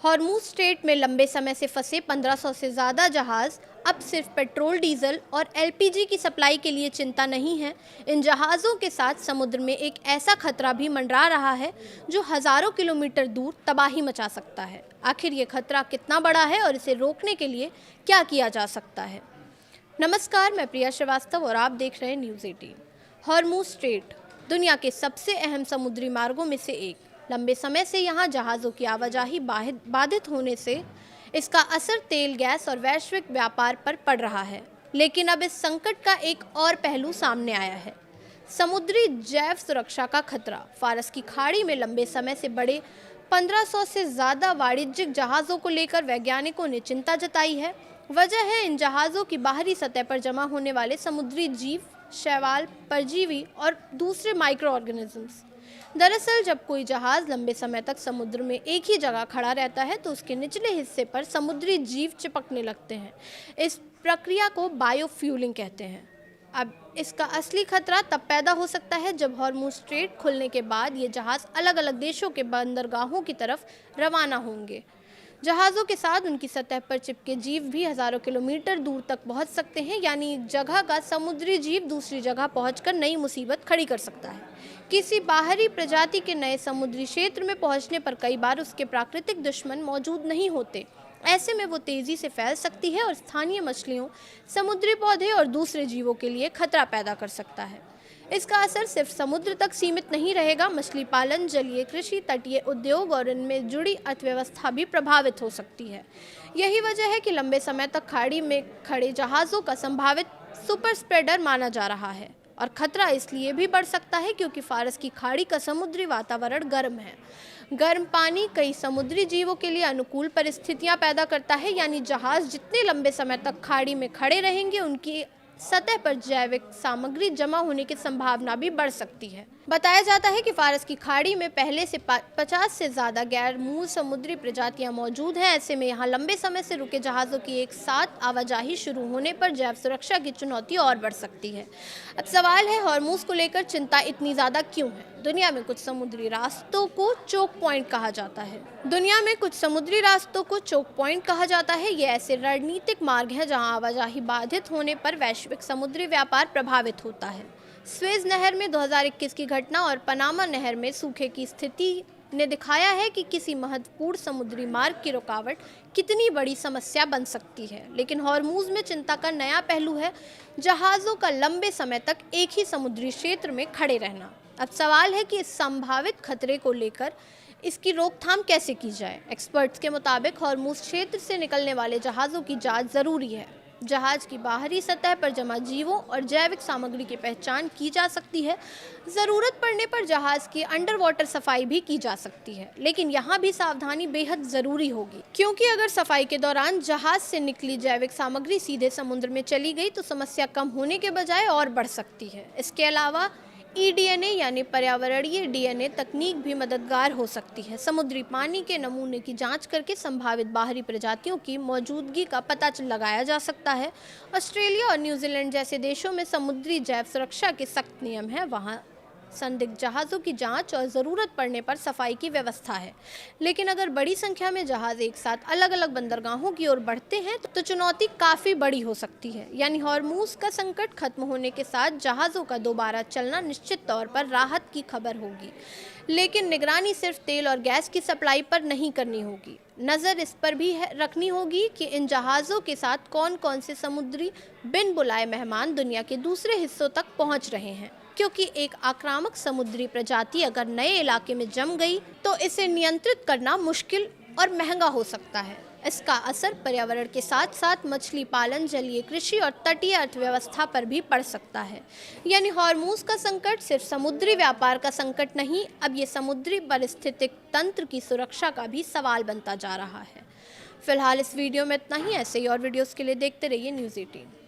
Hormuz straight में लंबे समय से फंसे 1500 से ज़्यादा जहाज़ अब सिर्फ पेट्रोल, डीजल और एलपीजी की सप्लाई के लिए चिंता नहीं है। इन जहाज़ों के साथ समुद्र में एक ऐसा खतरा भी मंडरा रहा है जो हज़ारों किलोमीटर दूर तबाही मचा सकता है। आखिर ये खतरा कितना बड़ा है और इसे रोकने के लिए क्या किया जा सकता है? नमस्कार, मैं प्रिया श्रीवास्तव और आप देख रहे हैं न्यूज़ 18। हॉर्मुज़ स्ट्रेट दुनिया के सबसे अहम समुद्री मार्गों में से एक। लंबे समय से यहाँ जहाज़ों की आवाजाही बाधित होने से इसका असर तेल, गैस और वैश्विक व्यापार पर पड़ रहा है। लेकिन अब इस संकट का एक और पहलू सामने आया है, समुद्री जैव सुरक्षा का खतरा। फारस की खाड़ी में लंबे समय से बड़े 1500 से ज़्यादा वाणिज्यिक जहाज़ों को लेकर वैज्ञानिकों ने चिंता जताई है। वजह है इन जहाज़ों की बाहरी सतह पर जमा होने वाले समुद्री जीव, शैवाल, परजीवी और दूसरे माइक्रो ऑर्गेनिजम्स। दरअसल जब कोई जहाज़ लंबे समय तक समुद्र में एक ही जगह खड़ा रहता है तो उसके निचले हिस्से पर समुद्री जीव चिपकने लगते हैं। इस प्रक्रिया को बायोफ्यूलिंग कहते हैं। अब इसका असली खतरा तब पैदा हो सकता है जब हॉर्मुज़ स्ट्रेट खुलने के बाद ये जहाज़ अलग अलग देशों के बंदरगाहों की तरफ रवाना होंगे। जहाज़ों के साथ उनकी सतह पर चिपके जीव भी हज़ारों किलोमीटर दूर तक पहुंच सकते हैं, यानी एक जगह का समुद्री जीव दूसरी जगह पहुंचकर नई मुसीबत खड़ी कर सकता है। किसी बाहरी प्रजाति के नए समुद्री क्षेत्र में पहुंचने पर कई बार उसके प्राकृतिक दुश्मन मौजूद नहीं होते। ऐसे में वो तेज़ी से फैल सकती है और स्थानीय मछलियों, समुद्री पौधे और दूसरे जीवों के लिए खतरा पैदा कर सकता है। इसका असर सिर्फ समुद्र तक सीमित नहीं रहेगा। मछली पालन, जलीय कृषि, तटीय उद्योग और इनमें जुड़ी अर्थव्यवस्था भी प्रभावित हो सकती है। यही वजह है कि लंबे समय तक खाड़ी में खड़े जहाज़ों का संभावित सुपर स्प्रेडर माना जा रहा है। और खतरा इसलिए भी बढ़ सकता है क्योंकि फारस की खाड़ी का समुद्री वातावरण गर्म है। गर्म पानी कई समुद्री जीवों के लिए अनुकूल परिस्थितियां पैदा करता है, यानी जहाज़ जितने लंबे समय तक खाड़ी में खड़े रहेंगे उनकी सतह पर जैविक सामग्री जमा होने की संभावना भी बढ़ सकती है। बताया जाता है कि फारस की खाड़ी में पहले से 50 से ज़्यादा गैर मूल समुद्री प्रजातियां मौजूद हैं। ऐसे में यहाँ लंबे समय से रुके जहाज़ों की एक साथ आवाजाही शुरू होने पर जैव सुरक्षा की चुनौती और बढ़ सकती है। अब सवाल है, हॉर्मुज़ को लेकर चिंता इतनी ज़्यादा क्यों है? दुनिया में कुछ समुद्री रास्तों को चोक पॉइंट कहा जाता है। ये ऐसे रणनीतिक मार्ग हैं जहां आवाजाही बाधित होने पर वैश्विक समुद्री व्यापार प्रभावित होता है। स्वेज नहर में 2021 की घटना और पनामा नहर में सूखे की स्थिति ने दिखाया है कि किसी महत्वपूर्ण समुद्री मार्ग की रुकावट कितनी बड़ी समस्या बन सकती है। लेकिन हॉर्मुज़ में चिंता का नया पहलू है, जहाज़ों का लंबे समय तक एक ही समुद्री क्षेत्र में खड़े रहना। अब सवाल है कि इस संभावित खतरे को लेकर इसकी रोकथाम कैसे की जाए। एक्सपर्ट्स के मुताबिक हॉर्मुज़ क्षेत्र से निकलने वाले जहाज़ों की जांच ज़रूरी है। जहाज़ की बाहरी सतह पर जमा जीवों और जैविक सामग्री की पहचान की जा सकती है। ज़रूरत पड़ने पर जहाज़ की अंडर वाटर सफाई भी की जा सकती है, लेकिन यहाँ भी सावधानी बेहद ज़रूरी होगी, क्योंकि अगर सफाई के दौरान जहाज़ से निकली जैविक सामग्री सीधे समुद्र में चली गई तो समस्या कम होने के बजाय और बढ़ सकती है। इसके अलावा ईडीएनए यानी पर्यावरणीय डीएनए तकनीक भी मददगार हो सकती है। समुद्री पानी के नमूने की जांच करके संभावित बाहरी प्रजातियों की मौजूदगी का पता लगाया जा सकता है। ऑस्ट्रेलिया और न्यूजीलैंड जैसे देशों में समुद्री जैव सुरक्षा के सख्त नियम हैं। वहाँ संदिग्ध जहाज़ों की जांच और ज़रूरत पड़ने पर सफाई की व्यवस्था है। लेकिन अगर बड़ी संख्या में जहाज़ एक साथ अलग अलग बंदरगाहों की ओर बढ़ते हैं तो चुनौती काफ़ी बड़ी हो सकती है। यानी हॉर्मुज़ का संकट खत्म होने के साथ जहाज़ों का दोबारा चलना निश्चित तौर पर राहत की खबर होगी। लेकिन निगरानी सिर्फ तेल और गैस की सप्लाई पर नहीं करनी होगी। नज़र इस पर भी रखनी होगी कि इन जहाज़ों के साथ कौन कौन से समुद्री बिन बुलाए मेहमान दुनिया के दूसरे हिस्सों तक पहुंच रहे हैं, क्योंकि एक आक्रामक समुद्री प्रजाति अगर नए इलाके में जम गई तो इसे नियंत्रित करना मुश्किल और महंगा हो सकता है। इसका असर पर्यावरण के साथ साथ मछली पालन, जलीय कृषि और तटीय अर्थव्यवस्था पर भी पड़ सकता है। यानी हॉर्मुज़ का संकट सिर्फ समुद्री व्यापार का संकट नहीं, अब ये समुद्री पारिस्थितिक तंत्र की सुरक्षा का भी सवाल बनता जा रहा है। फिलहाल इस वीडियो में इतना ही। ऐसे ही और वीडियोस के लिए देखते रहिए न्यूज़ 18।